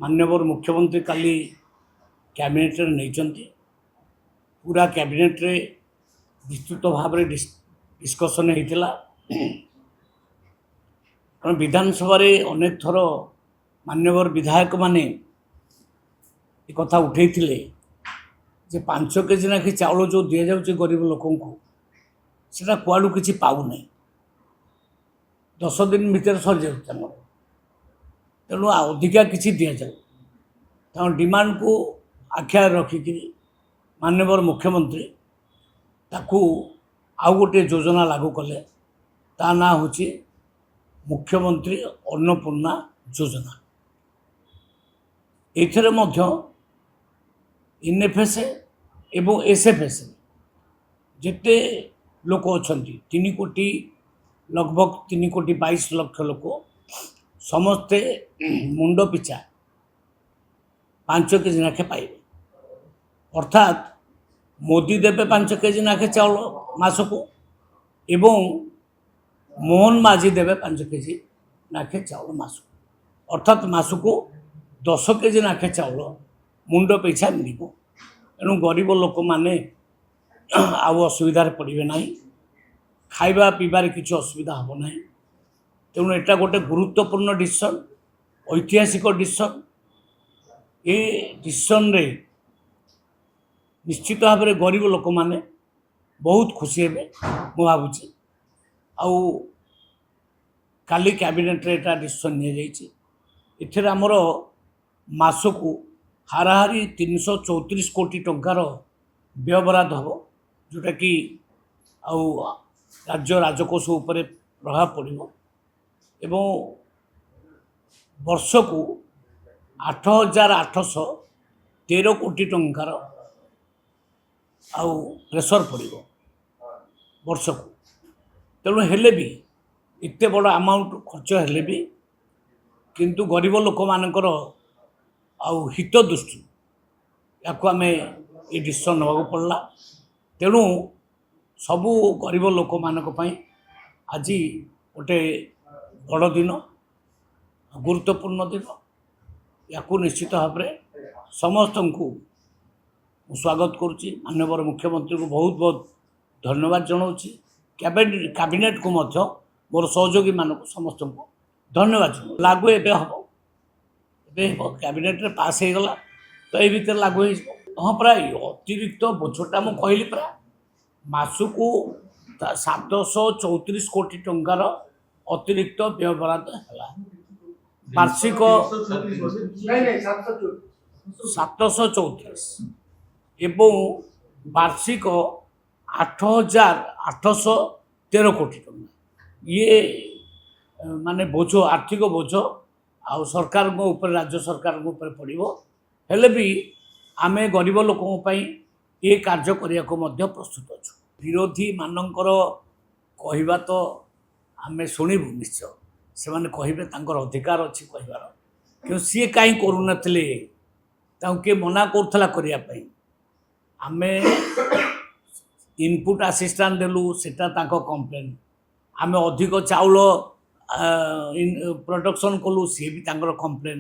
माननीय मुख्यमंत्री काली कैबिनेट नहीं पूरा कैबिनेट रे विस्तृत भाव में डिस्कसन होता कारण विधानसभा अनेक थर माननीय विधायक माने कथा उठे जे 5 केजी नाखी चाउल जो दि जाऊँच गरीब लोक से कुआड़ू कि पाऊना 10 दिन भितर सर जाऊँ तेणु अधिका किसी दि जाऊ डिमांड को आख्या रखिक माननीय मुख्यमंत्री ताकू आउ गोटे योजना लागू कले ता ना हूँ मुख्यमंत्री अन्नपूर्णा योजना। एथरे मध्य एनएफएस एवं एसएफएस जिते लोक अच्छा 3 कोटी लगभग 3 कोटी 22 लाख लोक समस्ते मुंड पिछा 5 केजी नाखे पाइबे अर्थात मोदी देवे 5 केजी नाखे चाउल मासको एवं मोहन माझी देवे 5 केजी नाखे चाउल मासको अर्थात मासको 10 केजी नाखे चाउल मुंड पिछा मिल तेणु गरीब लोक माने आउ असुविधार पड़े ना खाइबा पीबार किसी असुविधा हम ना तेणु एटा गोटे गुरुत्वपूर्ण डिसीजन ऐतिहासिक डिसीजन ये डिसीजन रे निश्चित भाव में गरीब लोक माने बहुत खुशी हे मु भावुची आउ काली कैबिनेट रे एटा डिसीजन नहीं जाइए एथिर आमर मासको हाराहारी 334 कोटी टंकार व्यय बराद हम जोटा कि आउ राज्य राजकोष उपर प्रभाव पड़ो एवं वर्ष को 8,813 कोटी टंकार आउ प्रेशर पड़ो वर्ष को तेणु हेले भी इतने बड़ अमाउंट खर्च हेले भी किंतु गरीब लोक मानकर आउ हित दृष्टि या आम ये डिसीजन नवा पड़ला तेणु सबू गरीब लोक मानक आज गोटे बड़ दिन गुरुत्वपूर्ण दिन या निश्चित भाव में समस्त को स्वागत करुच्ची माननीय मुख्यमंत्री को बहुत बहुत धन्यवाद जनाऊँगी कैबिनेट को मध्य मोर सहयोगी मानक समस्त को धन्यवाद जनाऊँ लागू एवं हम कैबिनेट रे पास हो गला तो ये भीतर लागू हो हाँ प्राय अतिरिक्त बोझटा मुझे कहली परा मासको 734 कोटी टंकार अतिरिक्त व्यय बराद है वार्षिक 734 एवं वार्षिक 8,813 कोटी टंका ये माने बोझ आर्थिक बोझ आउ सरकार ऊपर राज्य सरकार ऊपर पड़ो हेले भी आमे गरीब लोकों ये कार्य करने को प्रस्तुत अच्छु विरोधी मानकर कहवा तो आमे शुणु निश्चय से मैंने कहे अधिकार अच्छी कहबार क्यों सी कहीं करूँ किए मना करूला करने आमे इनपुट असिस्टेंट देलु सेटा कंप्लेन आमे अधिक चाउल प्रोडक्शन कलु सी भी कंप्लेन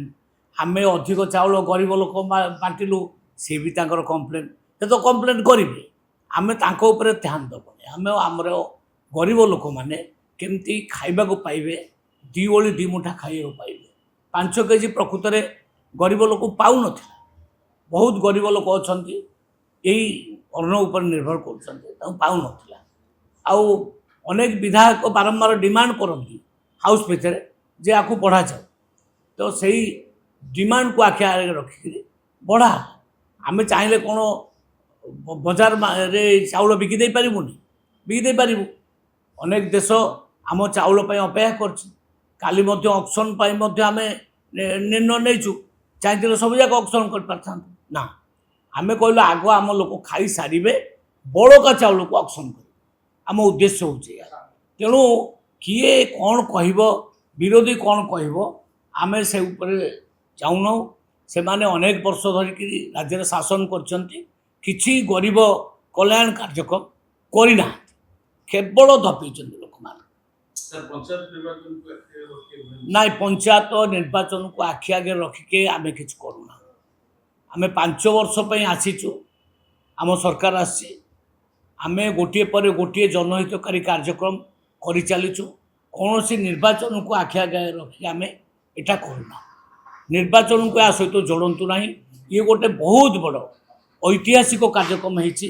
आमे अधिक चाउल गरीब लोक बांटिलु सी भी कंप्लेन तो कंप्लेन करेंगे आमे ऊपर ध्यान दबनी आम आमर गरीब लोक मैंने केमती खाइबा को पाइबे 2 ओली 2 मुठा खाइबा पाइबे 5 केजी प्रकृत में गरीब लोक पाऊ न बहुत गरीब लोक अच्छा यही अन्न उपर निर्भर कर आउ अनेक विधायक बारंबार डिमांड करती हाउस भितर जे आपको बढ़ा जाओ तो सही डिमांड को आखि आगे रखिक बढ़ा आम चाहिए कौन बजार रे चाउल बिकिदे पारूनी बिकिदे पारू अनेक देश आम चाउल अपेक्षा करी ऑक्शन आम निर्णय नहीं चाहिए सब जाक ऑक्शन कर ना आम कहलु आग आम लोक खाई सारे बड़का चाउल को ऑक्शन कर आम उद्देश्य हो तेणु किए कौन कह विरोधी कौन कह आम से चाहून से माने अनेक वर्ष धरिक राज्य शासन किछि गरीब कल्याण कार्यक्रम करना केवल धपी लोक मान सर पंचायत निर्वाचन को आखिर रखी ना पंचायत निर्वाचन को आखि आगे रखिके आम कि करूना आम 5 वर्ष आसीचु आम सरकार आसी आम गोटे पर गोटे जनहितकारी कार्यक्रम कर चलीचु कौन सी निर्वाचन को आखि आगे रखिक आम यहाँ करूना निर्वाचन को या सहित जोड़तु ना ये गोटे बहुत बड़ ऐतिहासिक कार्यक्रम होती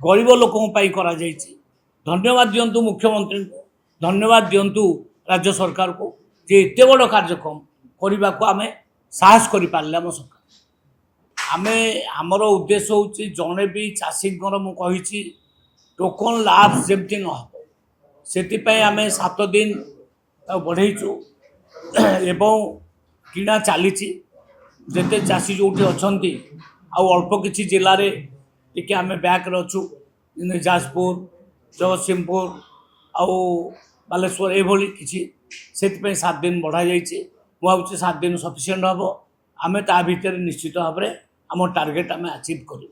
गरीब लोकों करा धन्यवाद दिंतु मुख्यमंत्री को धन्यवाद दिंतु राज्य सरकार को जे एत बड़ कार्यक्रम करने को आम साहस कर पारे आम सरकार आम आमर उद्देश्य हूँ जड़े भी चाषी मुझे टोकन लाभ जमती न हो से आम 7 दिन बढ़ेचु एवं किणा चली जिते चाषी जो अच्छा अल्प किसी जिले में टी आम बैक अच्छु जाजपुर जगतसिंहपुर आउ बालेश्वर ये किसी से 7 दिन बढ़ा मुझे 7 दिन सफिसीयंट हम आम ता भर निश्चित भाव में आम टार्गेट आम अचीव करूँ।